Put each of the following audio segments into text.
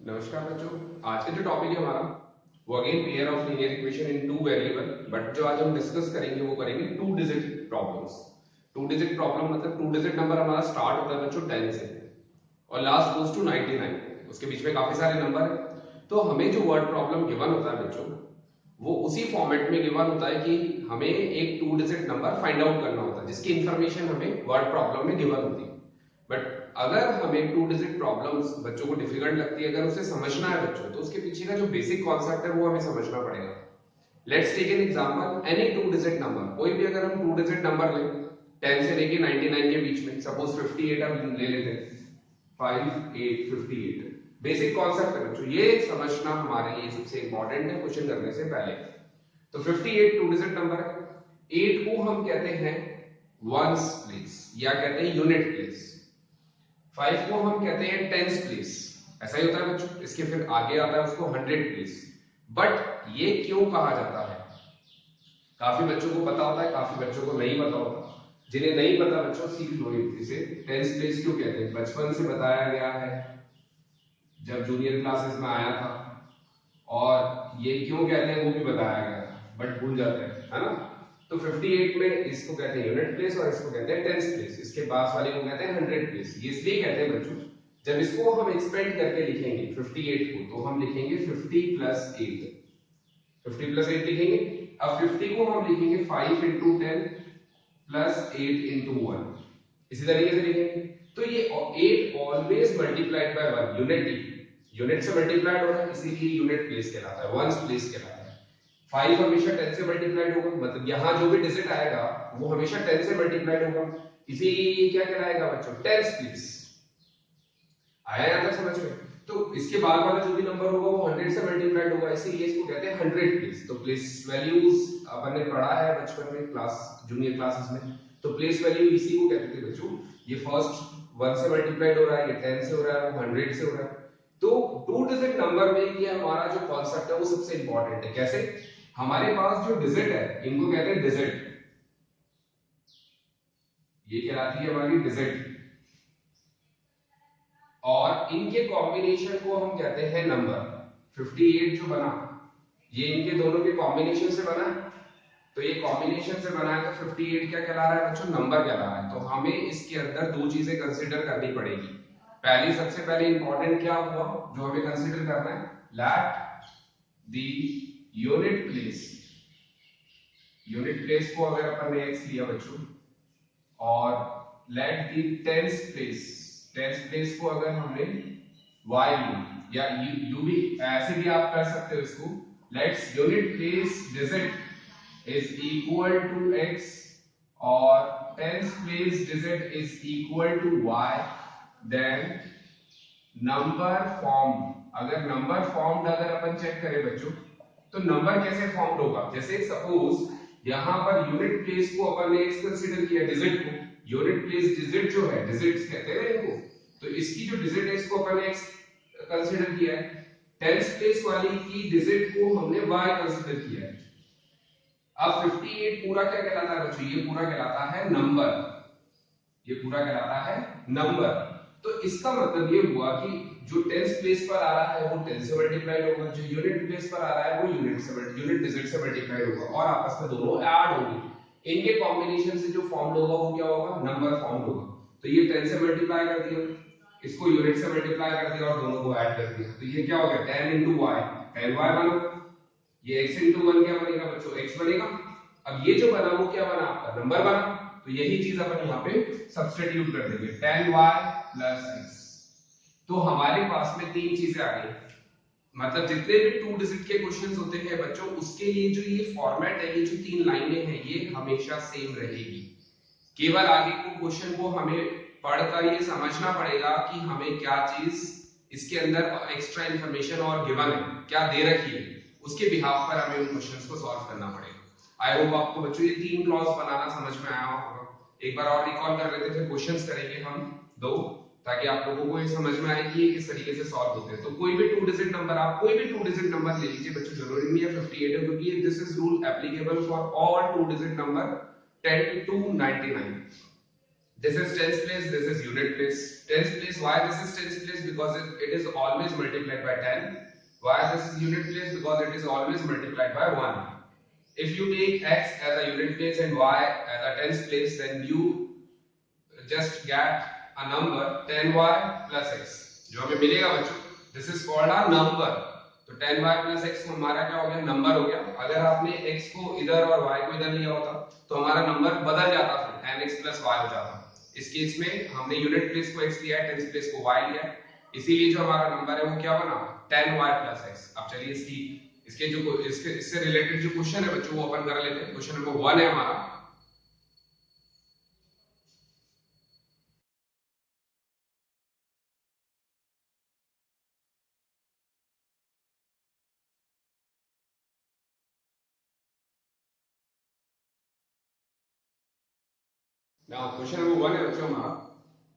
नमस्कार बच्चों। आज का जो टॉपिक है हमारा वो again pair of linear equation in two variable. But जो आज हम डिस्कस करेंगे वो करेंगे two digit problems. Two digit problem मतलब टू डिजिट नंबर हमारा स्टार्ट होता है बच्चों 10 से और लास्ट गोज टू 99। उसके बीच में काफी सारे नंबर है। तो हमें जो वर्ड प्रॉब्लम गिवन होता है बच्चों वो उसी फॉर्मेट में गिवन होता है कि हमें एक to digit number find out करना होता है जिसकी इंफॉर्मेशन हमें वर्ड प्रॉब्लम में गिवन होती है। बट अगर हमें टू डिजिट प्रॉब्लम्स बच्चों को डिफिकल्ट लगती है, अगर उसे समझना है बच्चों, तो उसके पीछे का जो बेसिक कॉन्सेप्ट है वो हमें समझना पड़ेगा। Let's take an example, any two digit number, कोई भी अगर हम टू डिजिट नंबर लें 10 से लेके 99 के बीच में, सपोज 58 हम ले लेते हैं, 5858। बेसिक कॉन्सेप्ट है बच्चों, ये समझना हमारे लिए सबसे इंपॉर्टेंट है क्वेश्चन करने से पहले। तो 58 टू डिजिट नंबर है। 8 को हम कहते हैं वंस प्लेस या कहते हैं यूनिट प्लेस। 5 को हम कहते हैं टेंस प्लेस, ऐसा ही होता है बच्चों। इसके फिर आगे आता है उसको 100 प्लेस। बट ये क्यों कहा जाता है, काफी बच्चों को पता होता है, काफी बच्चों को नहीं पता होता। जिन्हें नहीं पता बच्चों सीख लो इसे। टेंस प्लेस क्यों कहते हैं, बचपन से बताया गया है जब जूनियर क्लासेस में आया था, और ये क्यों कहते हैं वो भी बताया गया था, बट भूल जाते हैं, है ना। तो 58 में इसको कहते हैं यूनिट प्लेस और इसको कहते हैं टेंस प्लेस। इसके पास वाले को कहते हैं 100 प्लेस। ये इसलिए कहते हैं बच्चों, जब इसको हम एक्सपेंड करके लिखेंगे 58 को, तो हम लिखेंगे 50 प्लस 8। 50 प्लस 8 लिखेंगे। अब 50 को हम लिखेंगे 5 इंटू 10 प्लस 8 इंटू 1, इसी तरीके से लिखेंगे। तो ये 8 always multiplied by 1, unity, unit से मल्टीप्लाइड हो रहा है, इसीलिए यूनिट प्लेस कहलाता है, वंस प्लेस कहलाता है। 5 हमेशा 10 से मल्टीप्लाइड होगा, मतलब यहां जो भी डिजिट आएगा वो हमेशा 10 से मल्टीप्लाइड होगा, इसीलिए ये क्या कहलाएगा बच्चों, टेंस प्लेस। आया यहां तक समझ में। तो इसके बाद वाला जो भी नंबर होगा वो 100 से मल्टीप्लाइड होगा, इसीलिए इसको कहते हैं 100 प्लेस। तो प्लेस वैल्यूज अपन ने पढ़ा है बचपन में, क्लास जूनियर क्लासेस में। तो प्लेस वैल्यू इसी को कहते थे बच्चों। ये फर्स्ट 1 से मल्टीप्लाइड हो रहा है, ये 10 से हो रहा है, वो 100 से हो रहा है। तो टू डिजिट नंबर में ये हमारा जो कॉन्सेप्ट है वो सबसे इंपॉर्टेंट है। कैसे, हमारे पास जो डिजिट है इनको कहते हैं डिजिट, ये कहलाती है हमारी डिजिट, और इनके कॉम्बिनेशन को हम कहते हैं नंबर। 58 जो बना ये इनके दोनों के कॉम्बिनेशन से बना है, तो ये कॉम्बिनेशन से बना है, तो 58 क्या कहला रहा है बच्चों, नंबर कहला रहा है। तो हमें इसके अंदर दो चीजें कंसीडर करनी पड़ेगी। पहली, सबसे पहले इंपॉर्टेंट क्या हुआ जो हमें कंसीडर करना है, let the unit place. Unit place को अगर अपन ने x लिया बच्चों, और let the tens place, tens place को अगर हमने y लिया, या यू भी ऐसे भी आप कर सकते हो इसको, let's unit place digit is equal to x और tens place digit is equal to y, then number form. अगर नंबर फॉर्म्ड अगर अपन चेक करें बच्चों, तो नंबर कैसे फॉर्म्ड होगा, जैसे सपोज यहां पर यूनिट प्लेस को अपन ने x कंसीडर किया, डिजिट को, यूनिट प्लेस डिजिट जो है, डिजिट्स कहते हैं इनको, तो इसकी जो डिजिट है इसको अपन ने x कंसीडर किया है। टेंस प्लेस वाली की डिजिट को हमने y कंसीडर किया है। अब 58 पूरा क्या कहलाता है बच्चों, ये पूरा कहलाता है नंबर, ये पूरा कहलाता है नंबर। तो इसका मतलब ये हुआ कि जो टेंस प्लेस पर आ रहा है वो 10 से मल्टीप्लाइड होगा, जो यूनिट प्लेस पर आ रहा है वो यूनिट डिजिट से मल्टीप्लाइड होगा, और आपस में दोनों ऐड होंगे। इनके कॉम्बिनेशन से जो फॉर्म होगा वो क्या होगा, नंबर फॉर्म होगा। तो ये 10 से मल्टीप्लाई कर दिया, इसको यूनिट से मल्टीप्लाई कर दिया और दोनों को ऐड कर दिया, तो ये क्या हो गया, 10 into y, 10y बना। ये x into 1 क्या बनेगा बच्चों, x बनेगा। अब ये जो बना वो क्या बना, आपका नंबर बना। तो यही चीज अपन यहाँ पे सब्स्टिट्यूट कर देंगे, 10y plus x। तो हमारे पास में तीन चीजें आ गई, मतलब जितने भी टू डिजिट के क्वेश्चंस होते हैं बच्चों, उसके लिए जो ये फॉर्मेट है, ये जो तीन लाइनें हैं, ये हमेशा सेम रहेगी। केवल आगे को क्वेश्चन को हमें पढ़कर ये समझना पड़ेगा कि हमें क्या चीज इसके अंदर एक्स्ट्रा इंफॉर्मेशन और गिवन है, क्या दे रखी है, उसके बिहाफ पर हमें उन क्वेश्चंस को सॉल्व करना पड़ेगा। आई होप आपको बच्चों ये तीन क्लॉज बनाना समझ में आया होगा। एक बार और रिकॉल कर लेते हैं, फिर क्वेश्चंस करेंगे हम दो, ताकि आप लोगों को ये समझ में आए कि ये किस तरीके से सॉल्व होते हैं। तो कोई भी टू डिजिट नंबर, आप कोई भी टू डिजिट नंबर ले लीजिए बच्चों, जरूरी नहीं है 58 है, क्योंकि this is rule applicable for all to digit number 10 to 99। This is tens place, this is unit place. Tens place, why this is tens place? Because it is always multiplied by 10. Why this is unit place? Because it is always multiplied by 1. If you take x as a unit place and y as a tens place, then you just get a number 10y plus x जो हमें मिलेगा बच्चों. This is called a number. तो 10y plus x हमारा क्या हो गया? Number हो गया. अगर आपने x को इधर और y को इधर लिया होता तो हमारा नंबर बदल जाता, फिर 10x plus y हो जाता. इस केस में हमने यूनिट प्लेस को x लिया है, टेंस प्लेस को y लिया है, इसीलिए जो हमारा नंबर है वो क्या बना? 10y plus x. अब चलिए इससे रिलेटेड जो क्वेश्चन है बच्चों वो अपन कर लेते हैं. क्वेश्चन नंबर 1 है हमारा. Now question number 1 है बच्चों हमारा.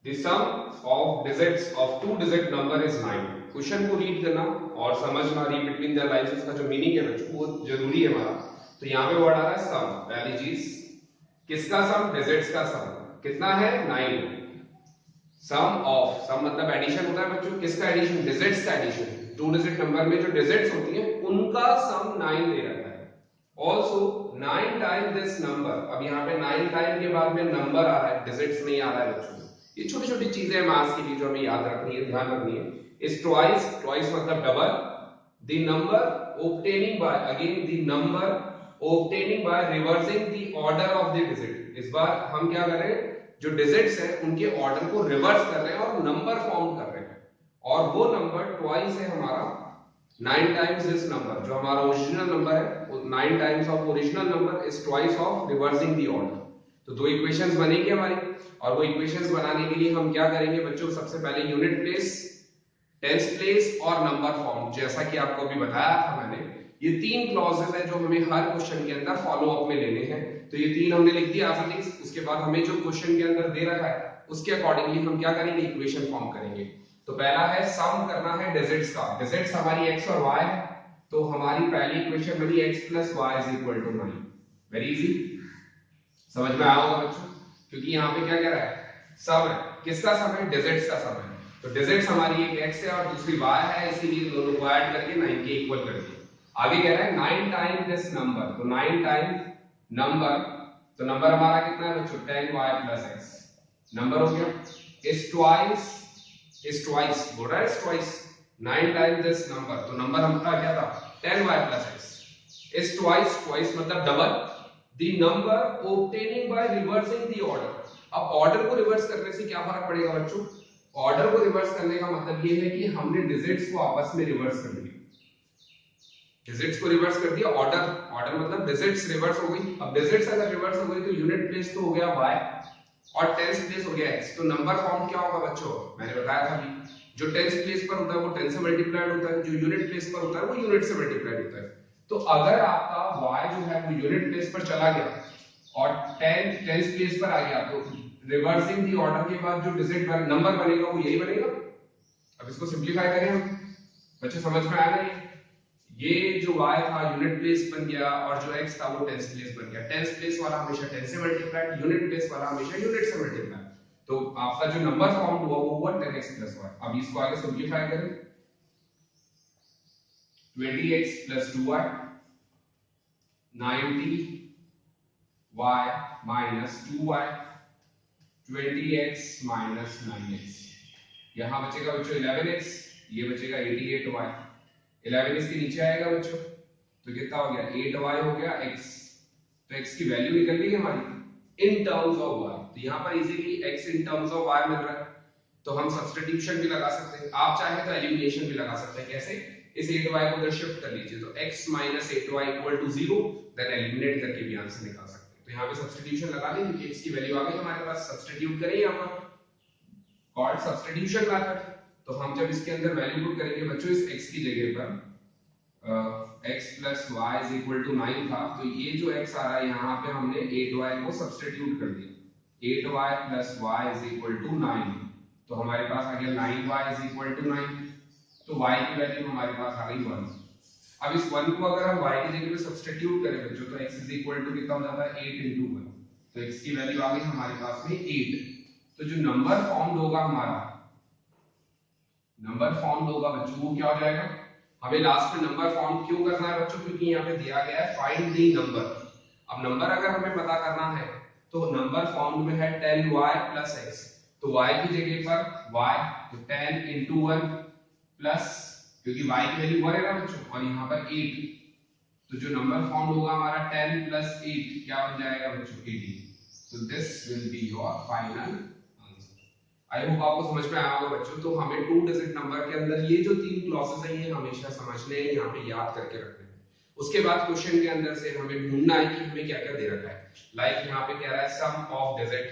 The sum of digits of two digit number is 9. Question को रीड करना और समझना, रीड बिटवीन द लाइंस, इसका जो मीनिंग है बच्चों वो जरूरी है हमारा. तो यहाँ पे वर्ड आ रहा है सम. पहली चीज किसका सम? डिजिट्स का सम. कितना है? 9. सम ऑफ, सम मतलब एडिशन होता है बच्चों. किसका एडिशन? डिजिट्स का एडिशन. टू डिजिट नंबर में जो डिजिट्स होती हैं उनका सम 9 दे रखा है. Also 9 time this number. अब यहाँ पे 9 टाइम के बाद में नंबर आ रहा है, डिजिट्स नहीं आ रहा है बच्चों. ये छोटी छोटी चीजें हैं मैथ्स के लिए जो हमें याद रखनी है, ध्यान रखनी है. इज ट्वाइस, ट्वाइस मतलब double. The number obtaining by, again the number obtaining by reversing the order of the digit. इस बार हम क्या कर रहे हैं? जो डिजिट्स हैं उनके ऑर्डर को रिवर्स कर रहे हैं और नंबर फॉर्म कर रहे हैं. और वो नंबर ट्वाइस है हमारा 9 टाइम्स दिस नंबर. जो हमारा ओरिजिनल नंबर है 9 times of original number is twice of reversing the order. तो दो इक्वेशंस बनेंगी हमारी, और वो इक्वेशंस बनाने के लिए हम क्या करेंगे बच्चों? सबसे पहले यूनिट प्लेस, टेंस प्लेस और नंबर फॉर्म. जैसा कि आपको अभी बताया था मैंने, ये 3 क्लॉजेस हैं जो हमें हर क्वेश्चन के अंदर फॉलो अप में लेने हैं. तो ये 3 हमने लिख दिया एज इट इज. उसके बाद हमें जो क्वेश्चन के अंदर दे रखा है उसके अकॉर्डिंगली हम क्या करेंगे? इक्वेशन फॉर्म करेंगे. तो पहला है सम करना है डिजिट्स का. डिजिट्स हमारी x और y है, तो हमारी पहली इक्वेशन बनी x plus y is equal to 9. Very easy, समझ में आया होगा बच्चों. क्योंकि यहाँ पे क्या कह रहा है? सम है. किसका सम है? डिजिट्स का सम है. तो डिजिट्स हमारी एक x है और दूसरी y है, इसीलिए दोनों को ऐड करके 9 के इक्वल कर दिया. आगे कह रहा है 9 टाइम दिस नंबर. तो 9 टाइम नंबर, तो नंबर हमारा कितना है बच्चों? 10y plus x. नंबर हो गया. इज ट्वाइस, इज ट्वाइस बोल रहा है, is twice 9 time this number. तो नंबर हमारा क्या था? 10y plus x. Is twice, twice मतलब double. The number obtaining by reversing the order. अब ऑर्डर को रिवर्स करने से क्या फर्क पड़ेगा बच्चों? ऑर्डर को रिवर्स करने का मतलब ये है कि हमने डिजिट्स को आपस में रिवर्स कर दिया. डिजिट्स को रिवर्स कर दिया. ऑर्डर, ऑर्डर मतलब डिजिट्स रिवर्स हो गई. अब डिजिट्स अगर रिवर्स हो गई तो यूनिट प्लेस तो हो गया y और टेंस प्लेस हो गया x. तो नंबर फॉर्म क्या होगा बच्चों? मैंने बताया था अभी, जो टेंस प्लेस पर होता है वो 10 से मल्टीप्लाइड होता है, जो यूनिट प्लेस पर होता है वो यूनिट से मल्टीप्लाइड होता है. तो अगर आपका y जो है वो यूनिट प्लेस पर चला गया और 10 टेंस प्लेस पर आ गया, तो रिवर्सिंग दी ऑर्डर के बाद जो डिजिट नंबर बनेगा वो यही बनेगा. अब इसको सिंपलीफाई करें हम. बच्चे समझ में आया ना? ये जो y था यूनिट प्लेस बन गया और जो x था वो टेंस प्लेस बन गया. टेंस प्लेस वाला हमेशा 10 से मल्टीप्लाइड, यूनिट प्लेस वाला हमेशा यूनिट से मल्टीप्लाइड. तो आपका जो नंबर फॉर्म हुआ वो हुआ 10x plus y. अब इसको आगे सिंपलीफाई करें. 20x plus 2y 90y minus 2y 20x minus 9x. यहां बचेगा बच्चों 11x, ये बचेगा 88y. 11 इसके नीचे आएगा बच्चों, तो कितना हो गया? 8y हो गया x. तो x की वैल्यू निकल गई हमारी इन टर्म्स ऑफ y. तो यहां पर easily x in terms of y मिल रहा है, तो हम सब्स्टिट्यूशन भी लगा सकते हैं. आप चाहे तो एलिमिनेशन भी लगा सकते हैं. कैसे? इस 8y को उधर शिफ्ट कर लीजिए, तो x minus 8y equal to 0. Then eliminate करके भी आंसर निकाल सकते हैं. तो यहाँ पे सब्स्टिट्यूशन लगा दें क्योंकि x की वैल्यू आ गई हमारे पास. सब्स्टिट्यूट करें यहाँ पर, कॉल्ड सब्स्टिट्यूशन मेथड. तो हम जब इसके अंदर वैल्यू पुट करेंगे बच्चों, इस x की जगह पर x plus y is equal to 9 था, तो ये जो x आ रहा है यहाँ पे हमने 8y को सब्स्टिट्यूट कर दिया. 8y plus y is equal to 9. तो हमारे पास आ गया 9y is equal to 9. तो y की वैल्यू हमारे पास आ गई 1. अब इस 1 को अगर हम y की जगह पे सब्स्टिट्यूट करें बच्चों, तो x is equal to कितना हो जाता है? 8 into 1. तो x की वैल्यू आ गई हमारे पास में 8. तो जो नंबर फॉर्म होगा हमारा, नंबर फॉर्म होगा बच्चों वो क्या हो जाएगा, हमें लास्ट में नंबर फॉर्म क्यों करना है बच्चों, क्योंकि यहाँ पे दिया गया है फाइंड दी नंबर। अब नंबर अगर हमें पता करना है तो नंबर फॉर्म में है 10y प्लस x, तो y की जगह पर y, तो 10 into 1 प्लस, क्योंकि y की वैल्यू 1 है ना बच्चों, और यहाँ पर 8, तो जो नंबर फॉर्म होगा हमारा 10 प्लस 8 क्या बन जाएगा बच्चों, 18। तो this will be your final answer. I hope आपको समझ में आया होगा बच्चों। तो हमें 2 डिजिट नंबर के अंदर ये जो तीन क्लॉसेस हैं ये हमेशा समझने हैं, यहाँ पे याद करके रखने हैं। उसके बाद क्वेश्चन के अंदर से हमें ढूंढना है कि हमें क्या क्या दे रखा है। लाइक यहाँ पे कह रहा है सम ऑफ डिजिट,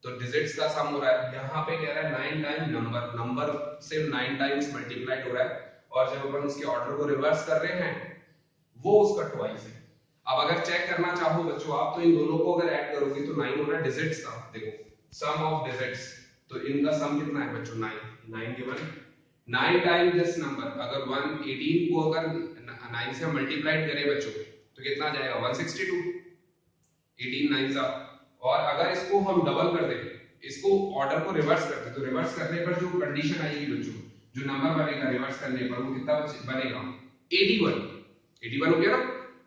तो डिजिट्स का सम हो रहा है। यहाँ पे कह रहा है 9 टाइम नंबर, नंबर से 9 टाइम्स मल्टीप्लाइड हो रहा है, और जब अपन उसके ऑर्डर को रिवर्स कर रहे हैं वो उसका ट्वाइस है। अब अगर चेक करना चाहो बच्चों आप, तो इन दोनों को अगर ऐड करोगे तो 9 हो रहा है डिजिट्स का, देखो सम ऑफ डिजिट्स, तो इनका सम कितना है बच्चों 9, 9 गिवन 9 टाइम दिस नंबर। अगर 118 को अगर 9 से मल्टीप्लाइड करें बच्चों तो कितना आ जाएगा 162, 18 9 सा। और अगर इसको हम डबल कर दें, इसको ऑर्डर को रिवर्स कर दें, तो रिवर्स करने पर जो कंडीशन आएगी बच्चों, जो नंबर बनेगा रिवर्स करने पर वो कितना बनेगा 81, 81 हो गया ना।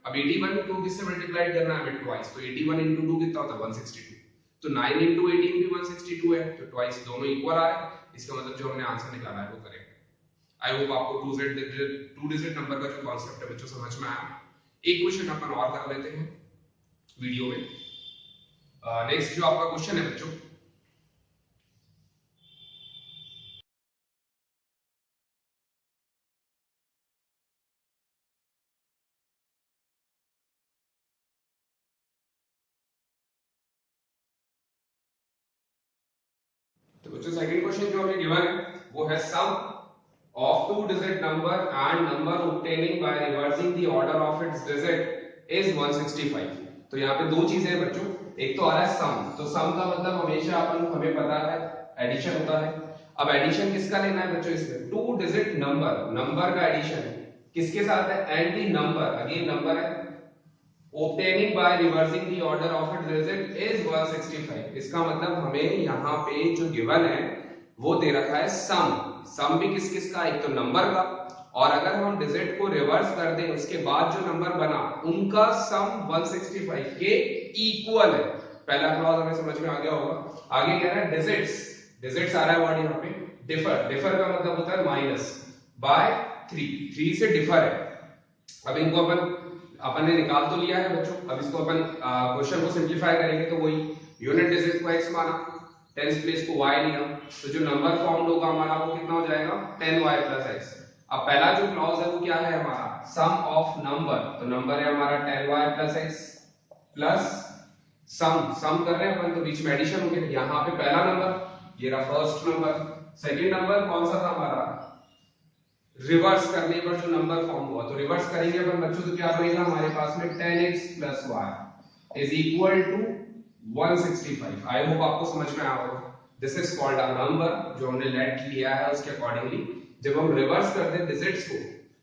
अब 81 को किससे मल्टीप्लाई करना है हमें ट्वाइस, तो 81 into 2 कितना होता है 162, तो 9 into 18 भी 162 है, तो ट्वाइस दोनों इक्वल आ रहे हैं। इसका मतलब जो हमने आंसर निकाला है वो करेक्ट। आई होप आपको टू डिजिट नंबर का जो कॉन्सेप्ट है बच्चों समझ में आया। एक क्वेश्चन अपन और कर लेते हैं वीडियो में। नेक्स्ट जो आपका क्वेश्चन है बच्चों, तो बच्चों सेकंड क्वेश्चन जो हमें गिवन है वो है sum of two digit number and number obtaining by reversing the order of its digit is 165। तो यहाँ पे दो चीजें हैं बच्चों, एक तो आ रहा है सम, तो सम का मतलब हमेशा हमें पता है एडिशन होता है। अब एडिशन किसका लेना है बच्चों, इसमें टू डिजिट नंबर, नंबर का एडिशन किसके साथ है, and the number, again number है, obtaining by reversing the order of its digit is 165। इसका मतलब हमें यहाँ पे जो गिवन है वो दे रखा है सम, सम भी किस किस का, एक तो नंबर का, और अगर हम डिजिट को रिवर्स कर दें उसके बाद जो नंबर बना उनका सम 165 के इक्वल है। पहला क्लॉज हमें समझ में आ गया होगा। आगे कह रहा है डिजिट्स, डिजिट्स आ रहा है वर्ड यहाँ पे, डिफर, डिफर का मतलब होता है माइनस बाय 3, 3 से डिफर है। अब इनको अपन ने निकाल तो लिया है बच्चों, अब इसको अपन क्वेश्चन को सिंपलीफाई करेंगे तो वही यूनिट डिजिट को x माना, टेंस प्लेस को y लिया, तो जो नंबर फॉर्म्ड होगा हमारा वो कितना हो जाएगा 10y प्लस x। अब पहला जो क्लॉज है वो क्या है हमारा, सम ऑफ नंबर, तो नंबर है हमारा 10y प्लस x प्लस सम, सम कर रहे हैं अपन तो बीच में एडिशन हो गया। यहाँ पे पहला नंबर ये रहा फर्स्ट नंबर, सेकंड नंबर कौन सा था हमारा, रिवर्स करने पर जो नंबर फॉर्म हुआ, तो रिवर्स करेंगे अपन बच्चों तो क्या बनेगा हमारे पास में 10x plus y is equal to 165। I hope आपको समझ में आया होगा। This is called a number, जो हमने लेट लिया है उसके अकॉर्डिंगली जब हम रिवर्स कर दें डिजिट्स को,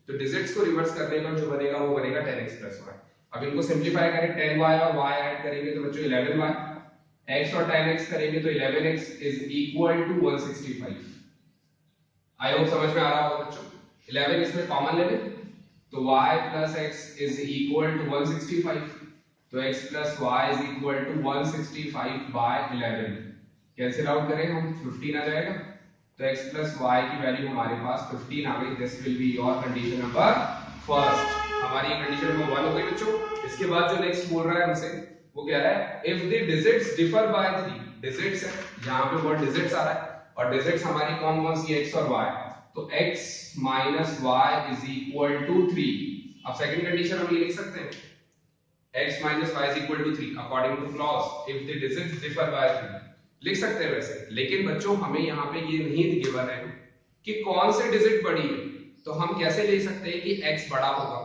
तो डिजिट्स को रिवर्स करने पर जो बनेगा वो बनेगा 10x प्लस y। अब इनको सिंपलीफाई करें, 10y और y ऐड करेंगे तो बच्चों 11y, x और 10x करेंगे तो 11x is equal to 165। I hope समझ में आ रहा होगा बच्चों। 11 इसमें कॉमन ले लें तो y plus x is equal to 165, तो x plus y is equal to 165 by 11, cancel out करें हम 15 आ जाएगा, तो x plus y की वैल्यू हमारे पास 15 आ गई। This will be your condition number first, हमारी कंडीशन नंबर 1 हो गई बच्चों। इसके बाद जो नेक्स्ट बोल रहा है हमसे वो कह रहा है if the digits differ by 3, digits है यहाँ पे वर्ड डिजिट्स आ रहा है, और डिजिट्स हमारी कौन कौन सी x और y, तो x minus y is equal to 3। अब सेकंड कंडीशन हम ये लिख सकते हैं x minus y is equal to 3 according to clause if the digits differ by 3, लिख सकते हैं वैसे। लेकिन बच्चों हमें यहाँ पे ये नहीं गिवन है कि कौन से डिजिट बड़ी है, तो हम कैसे ले सकते हैं कि x बड़ा होगा,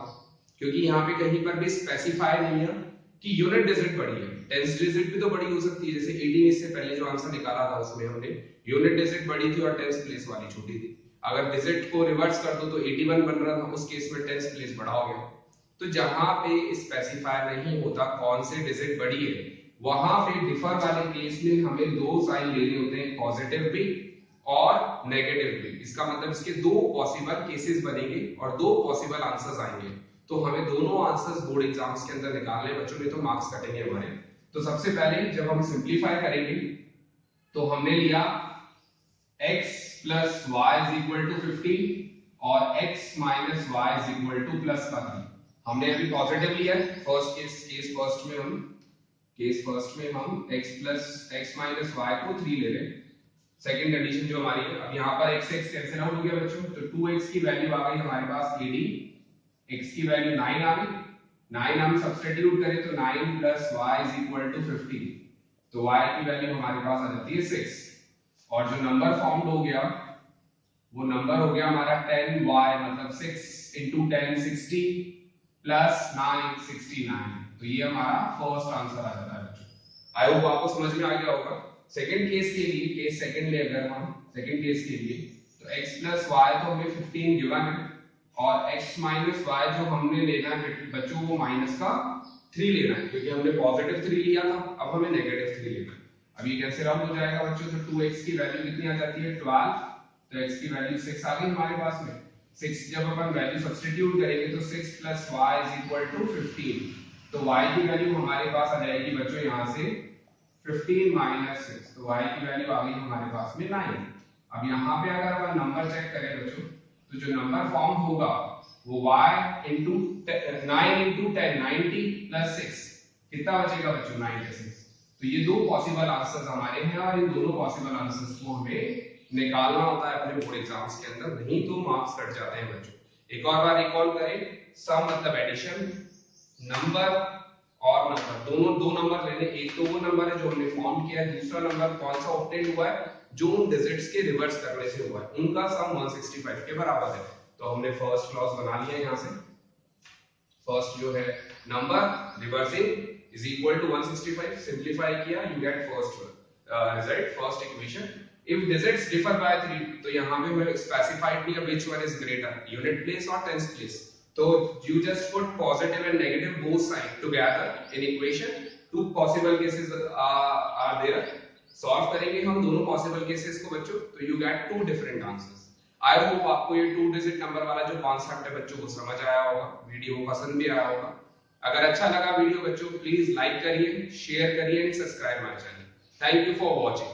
क्योंकि यहाँ पे कहीं पर भी स्पेसिफाई नहीं है कि यूनिट डिजिट बड़ी है। टेंस डिजिट भी तो बड़ी हो सकती है, जैसे 18 इससे पहले जो आंसर निकाला था उसमें हमने यूनिट डिजिट बड़ी थी और टेंस प्लेस वाली छोटी थी। अगर डिजिट को रिवर्स कर दो तो 81 बन रहा था, उस केस में टेंस प्लेस बड़ा हो गया। तो जहां पे स्पेसिफाई नहीं होता कौन से डिजिट बड़ी है, वहां पे डिफर वाले केस में हमें दो साइन लेने होते हैं, पॉजिटिव भी और नेगेटिव भी। इसका मतलब इसके दो पॉसिबल केसेस बनेंगे और दो पॉसिबल आंसर्स आएंगे। तो हमें दोनों आंसर्स बोर्ड एग्जाम्स के अंदर निकालने बच्चों ने, तो मार्क्स कटेंगे हमारे। तो सबसे पहले जब हम सिंप्लीफाई करेंगे तो हमने लिया x plus y is equal to 15 और x minus y is equal to plus का 3। हमने अभी पॉजिटिव लिया है फर्स्ट केस फर्स्ट में हम x plus x minus y को 3 ले लें। सेकंड कंडीशन जो हमारी है, अब यहाँ पर x x कैंसिल आउट हो गया बच्चों, तो 2x की वैल्यू आ गई हमारे पास 80, x की वैल्यू 9 आ गई। 9 हम सब्स्टिट्यूट करें तो 9 plus y is equal to 15, तो y की वैल्यू हमारे पास आ जाती है 6। और जो नंबर फॉर्म्ड हो गया वो नंबर हो गया हमारा 10y, मतलब 6 into 10 60 प्लस 9 69। तो ये हमारा फर्स्ट आंसर आ जाता है बच्चों। आई होप आपको समझ में आ गया होगा। सेकंड केस के लिए, केस सेकंड ले अगर हम सेकंड केस के लिए, तो x प्लस वाई तो हमें 15 गिवन है और x माइनस वाई जो हमने लेना है बच्चों वो माइनस का 3 लेना है, क्योंकि हमने पॉजिटिव 3 लिया था, अब हमें नेगेटिव 3 लेना है। अब ये कैंसिल आउट हो जाएगा बच्चों, तो 2x की वैल्यू कितनी आ जाती है 12, तो x की वैल्यू 6 आ गई हमारे पास में। 6 जब अपन वैल्यू सब्स्टिट्यूट करेंगे तो 6 plus y is equal to 15, तो y की वैल्यू हमारे पास आ जाएगी बच्चों यहाँ से 15 माइनस 6, तो y की वैल्यू आ गई हमारे पास में 9। अब यहाँ पे अगर अपन नंबर चेक करें बच्चों, तो जो नंबर फॉर्म होगा वो y into 9 into 10 90 प्लस 6, कितना बचेगा बच्चों 96। तो ये दो पॉसिबल आंसर्स हमारे हैं और इन दोनों पॉसिबल आंसर्स को हमें निकालना होता है अपने बोर्ड एग्जाम्स के अंदर, नहीं तो मार्क्स कट जाते हैं बच्चों। एक और बार रिकॉल करें, सम मतलब एडिशन, नंबर और नंबर दोनों दो नंबर लेने, एक तो वो नंबर है जो हमने फॉर्म किया है, दूसरा नंबर कौन सा ऑब्टेन हुआ है जो उन डिजिट्स के रिवर्स करने से हुआ है, उनका सम 165 के बराबर है। तो हमने फर्स्ट क्लॉज बना लिया यहाँ से, फर्स्ट जो है number reversing is equal to 165, simplify किया you get first result, first equation। if digits differ by 3, तो यहाँ पे मैं स्पेसिफाइड नहीं है which one is greater, unit place or tens place, तो you just put positive and negative both sides together in equation, two possible cases are there, solve करेंगे हम दोनों पॉसिबल केसेस को बच्चों, तो you get two different answers। I hope आपको ये 2 digit number वाला जो कॉन्सेप्ट है बच्चों वो समझ आया होगा, वीडियो पसंद भी आया होगा। अगर अच्छा लगा वीडियो बच्चों प्लीज लाइक करिए, शेयर करिए and subscribe my channel. Thank you for watching.